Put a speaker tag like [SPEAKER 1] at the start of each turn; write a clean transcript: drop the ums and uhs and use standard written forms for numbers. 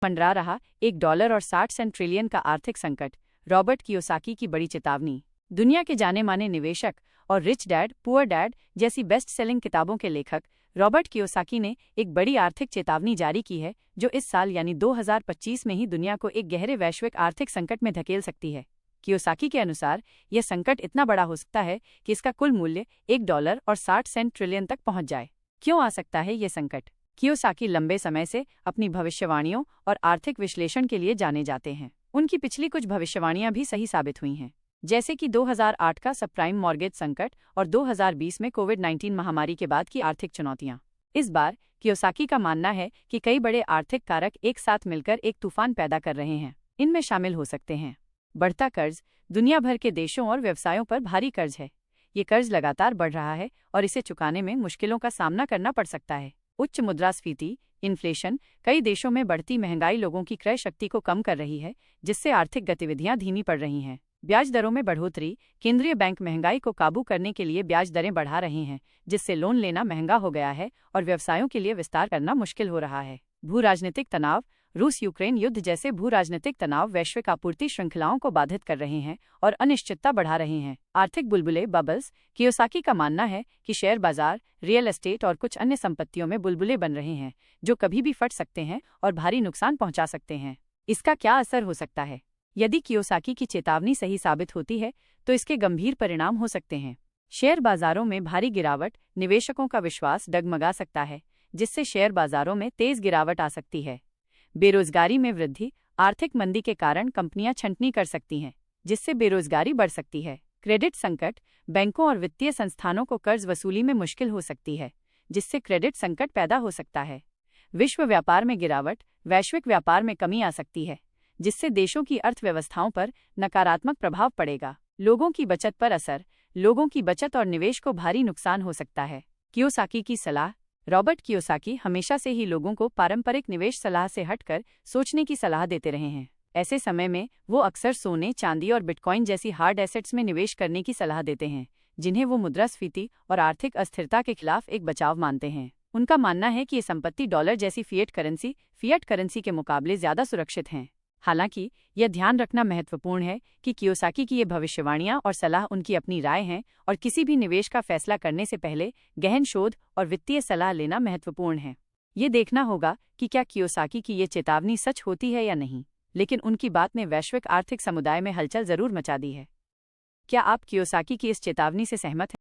[SPEAKER 1] मंडरा रहा $1 और 60 सेंट ट्रिलियन का आर्थिक संकट। रॉबर्ट कियोसाकी की बड़ी चेतावनी। दुनिया के जाने माने निवेशक और रिच डैड पुअर डैड जैसी बेस्ट सेलिंग किताबों के लेखक रॉबर्ट कियोसाकी ने एक बड़ी आर्थिक चेतावनी जारी की है जो इस साल यानी 2025 में ही दुनिया को एक गहरे वैश्विक आर्थिक संकट में धकेल सकती है। कियोसाकी के अनुसार यह संकट इतना बड़ा हो सकता है कि इसका कुल मूल्य $1 और 60 सेंट ट्रिलियन तक पहुंच जाए। क्यों आ सकता है ये संकट? कियोसाकी लंबे समय से अपनी भविष्यवाणियों और आर्थिक विश्लेषण के लिए जाने जाते हैं। उनकी पिछली कुछ भविष्यवाणियां भी सही साबित हुई हैं, जैसे कि 2008 का सबप्राइम मॉर्गेज संकट और 2020 में कोविड-19 महामारी के बाद की आर्थिक चुनौतियां। इस बार कियोसाकी का मानना है कि कई बड़े आर्थिक कारक एक साथ मिलकर एक तूफान पैदा कर रहे हैं। इनमें शामिल हो सकते हैं बढ़ता कर्ज। दुनिया भर के देशों और व्यवसायों पर भारी कर्ज है। ये कर्ज लगातार बढ़ रहा है और इसे चुकाने में मुश्किलों का सामना करना पड़ सकता है। उच्च मुद्रास्फीति इन्फ्लेशन। कई देशों में बढ़ती महंगाई लोगों की क्रय शक्ति को कम कर रही है, जिससे आर्थिक गतिविधियां धीमी पड़ रही हैं। ब्याज दरों में बढ़ोतरी। केंद्रीय बैंक महंगाई को काबू करने के लिए ब्याज दरें बढ़ा रहे हैं, जिससे लोन लेना महंगा हो गया है और व्यवसायों के लिए विस्तार करना मुश्किल हो रहा है। भू राजनीतिक तनाव। रूस यूक्रेन युद्ध जैसे भू राजनीतिक तनाव वैश्विक आपूर्ति श्रृंखलाओं को बाधित कर रहे हैं और अनिश्चितता बढ़ा रहे हैं। आर्थिक बुलबुले बबल्स। कियोसाकी का मानना है कि शेयर बाजार, रियल एस्टेट और कुछ अन्य संपत्तियों में बुलबुले बन रहे हैं जो कभी भी फट सकते हैं और भारी नुकसान पहुंचा सकते हैं। इसका क्या असर हो सकता है? यदि कियोसाकी की चेतावनी सही साबित होती है तो इसके गंभीर परिणाम हो सकते हैं। शेयर बाजारों में भारी गिरावट। निवेशकों का विश्वास डगमगा सकता है, जिससे शेयर बाजारों में तेज गिरावट आ सकती है। बेरोजगारी में वृद्धि। आर्थिक मंदी के कारण कंपनियां छंटनी कर सकती हैं, जिससे बेरोजगारी बढ़ सकती है। क्रेडिट संकट। बैंकों और वित्तीय संस्थानों को कर्ज वसूली में मुश्किल हो सकती है, जिससे क्रेडिट संकट पैदा हो सकता है। विश्व व्यापार में गिरावट। वैश्विक व्यापार में कमी आ सकती है, जिससे देशों की अर्थव्यवस्थाओं पर नकारात्मक प्रभाव पड़ेगा। लोगों की बचत पर असर। लोगों की बचत और निवेश को भारी नुकसान हो सकता है। कियोसाकी की सलाह। रॉबर्ट कियोसाकी हमेशा से ही लोगों को पारंपरिक निवेश सलाह से हटकर सोचने की सलाह देते रहे हैं। ऐसे समय में वो अक्सर सोने, चांदी और बिटकॉइन जैसी हार्ड एसेट्स में निवेश करने की सलाह देते हैं, जिन्हें वो मुद्रास्फीति और आर्थिक अस्थिरता के खिलाफ एक बचाव मानते हैं। उनका मानना है कि ये संपत्ति डॉलर जैसी फिएट करेंसी के मुकाबले ज्यादा सुरक्षित हैं। हालांकि यह ध्यान रखना महत्वपूर्ण है कि कियोसाकी की ये भविष्यवाणियां और सलाह उनकी अपनी राय हैं और किसी भी निवेश का फैसला करने से पहले गहन शोध और वित्तीय सलाह लेना महत्वपूर्ण है। ये देखना होगा कि क्या कियोसाकी की ये चेतावनी सच होती है या नहीं, लेकिन उनकी बात ने वैश्विक आर्थिक समुदाय में हलचल जरूर मचा दी है। क्या आप कियोसाकी की इस चेतावनी से सहमत हैं?